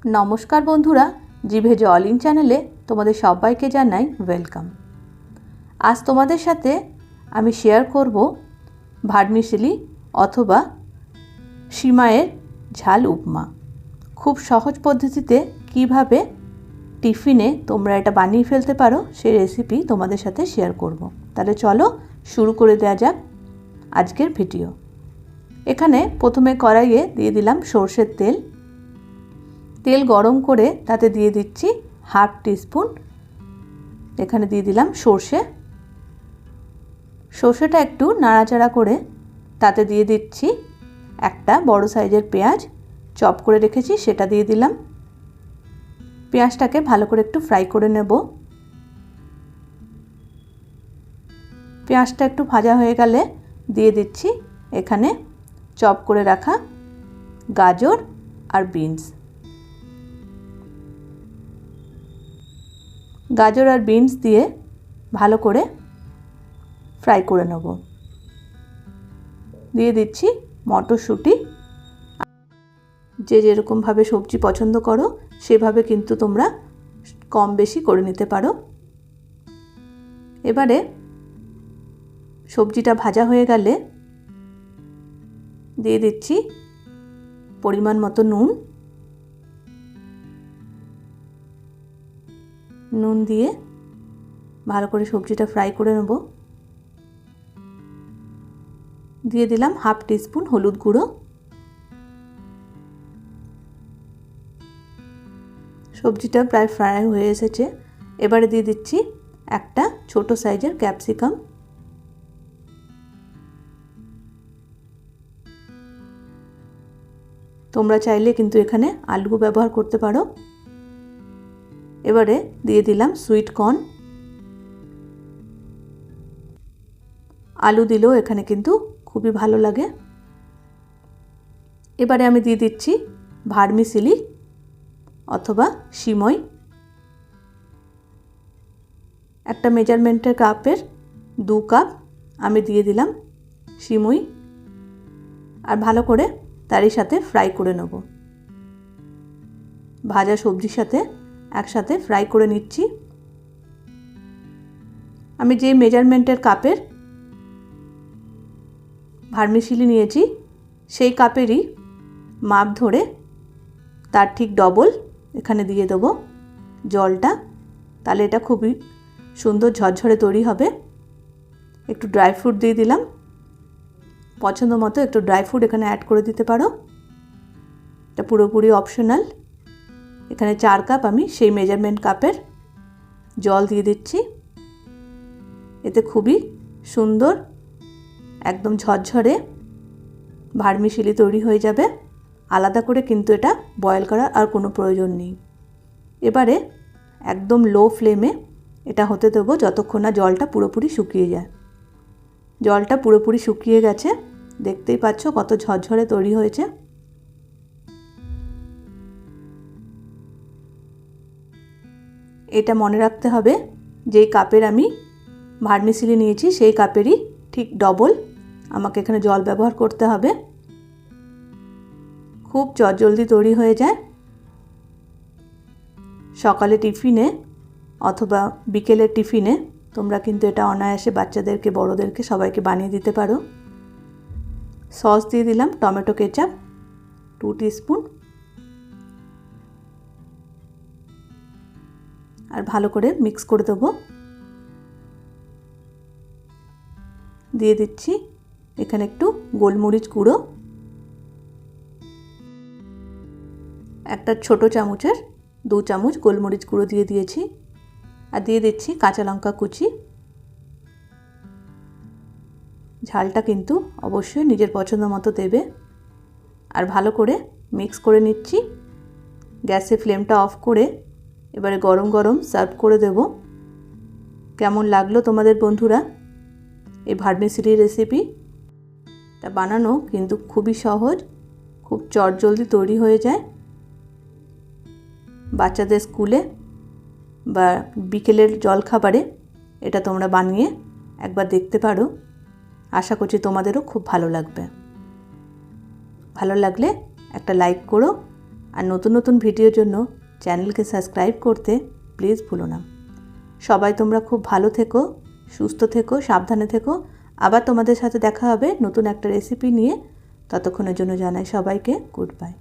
নমস্কার বন্ধুরা, জিভে জল ইন চ্যানেলে তোমাদের সবাইকে জানাই ওয়েলকাম। আজ তোমাদের সাথে আমি শেয়ার করব ভার্মিসেলি অথবা সিমাইয়ের ঝাল উপমা। খুব সহজ পদ্ধতিতে কিভাবে টিফিনে তোমরা এটা বানিয়ে ফেলতে পারো সেই রেসিপি তোমাদের সাথে শেয়ার করব। তাহলে চলো শুরু করে দেওয়া যাক আজকের ভিডিও। এখানে প্রথমে কড়াইয়ে দিয়ে দিলাম সরষের তেল। তেল গরম করে তাতে দিয়ে দিচ্ছি হাফ টিস্পুন, এখানে দিয়ে দিলাম সর্ষেটা একটু নাড়াচাড়া করে তাতে দিয়ে দিচ্ছি একটা বড় সাইজের পেঁয়াজ চপ করে রেখেছি, সেটা দিয়ে দিলাম। পেঁয়াজটাকে ভালো করে একটু ফ্রাই করে নেব। পেঁয়াজটা একটু ভাজা হয়ে গেলে দিয়ে দিচ্ছি এখানে চপ করে রাখা গাজর আর বিনস। গাজর আর বিনস দিয়ে ভালো করে ফ্রাই করে নেব। দিয়ে দিচ্ছি মটরশুঁটি। যে যেরকমভাবে সবজি পছন্দ করো সেভাবে কিন্তু তোমরা কম বেশি করে নিতে পারো। এবারে সবজিটা ভাজা হয়ে গেলে দিয়ে দিচ্ছি পরিমাণ মতো নুন দিয়ে ভালো করে সবজিটা ফ্রাই করে নেব। দিয়ে দিলাম হাফ টিস্পুন হলুদ গুঁড়ো। সবজিটা প্রায় ফ্রাই হয়ে এসেছে। এবারে দিয়ে দিচ্ছি একটা ছোট সাইজের ক্যাপসিকাম। তোমরা চাইলে কিন্তু এখানে আলু ব্যবহার করতে পারো। এবারে দিয়ে দিলাম সুইট কর্ন। আলু দিলেও এখানে কিন্তু খুবই ভালো লাগে। এবারে আমি দিয়ে দিচ্ছি ভার্মিসেলি অথবা সিমই। একটা মেজারমেন্টের কাপের 2 কাপ আমি দিয়ে দিলাম সিমই, আর ভালো করে তারই সাথে ফ্রাই করে নেব। ভাজা সবজির সাথে একসাথে ফ্রাই করে নিচ্ছি। আমি যে মেজারমেন্টের কাপের ভার্মিসেলি নিয়েছি সেই কাপেরই মাপ ধরে তার ঠিক ডবল এখানে দিয়ে দেবো জলটা। তাহলে এটা খুবই সুন্দর ঝরঝরে তৈরি হবে। একটু ড্রাই ফ্রুট দিয়ে দিলাম, পছন্দ মতো একটু ড্রাই ফ্রুট এখানে অ্যাড করে দিতে পারো, এটা পুরোপুরি অপশনাল। এখানে 4 কাপ আমি সেই মেজারমেন্ট কাপের জল দিয়ে দিচ্ছি। এতে খুবই সুন্দর একদম ঝরঝরে ভার্মিসেলি তৈরি হয়ে যাবে। আলাদা করে কিন্তু এটা বয়েল করার আর কোনো প্রয়োজন নেই। এবারে একদম লো ফ্লেমে এটা হতে দেবো যতক্ষণ না জলটা পুরোপুরি শুকিয়ে যায়। জলটা পুরোপুরি শুকিয়ে গেছে, দেখতেই পাচ্ছ কত ঝরঝরে তৈরি হয়েছে। এটা মনে রাখতে হবে যেই কাপের আমি ভার্মিসেলি নিয়েছি সেই কাপেরই ঠিক ডবল আমাকে এখানে জল ব্যবহার করতে হবে। খুব চটজলদি তৈরি হয়ে যায়। সকালে টিফিনে অথবা বিকেলের টিফিনে তোমরা কিন্তু এটা অনায়াসে বাচ্চাদেরকে বড়োদেরকে সবাইকে বানিয়ে দিতে পারো। সস দিয়ে দিলাম টমেটো কেচাপ 2 টিস্পুন, আর ভালো করে মিক্স করে দেবো। দিয়ে দিচ্ছি এখানে একটু গোলমরিচ গুঁড়ো, একটা ছোট চামচের 2 চামচ গোলমরিচ গুঁড়ো দিয়ে দিয়েছি, আর দিয়ে দিচ্ছি কাঁচা লঙ্কা কুচি। ঝালটা কিন্তু অবশ্যই নিজের পছন্দ মতো দেবে। আর ভালো করে মিক্স করে নিচ্ছি। গ্যাসের ফ্লেমটা অফ করে এবারে গরম গরম সার্ভ করে দেব। কেমন লাগলো তোমাদের বন্ধুরা এই ভার্মিসেলি রেসিপি? এটা বানানো কিন্তু খুবই সহজ, খুব চটজলদি তৈরি হয়ে যায়। বাচ্চাদের স্কুলে বা বিকেলের জলখাবারে এটা তোমরা বানিয়ে একবার দেখতে পারো। আশা করছি তোমাদেরও খুব ভালো লাগবে। ভালো লাগলে একটা লাইক করো, আর নতুন নতুন ভিডিওর জন্য চ্যানেলকে সাবস্ক্রাইব করতে প্লিজ ভুলো না। সবাই তোমরা খুব ভালো থেকো, সুস্থ থেকো, সাবধানে থেকো। আবার তোমাদের সাথে দেখা হবে নতুন একটা রেসিপি নিয়ে। ততক্ষণের জন্য জানাই সবাইকে গুড বাই।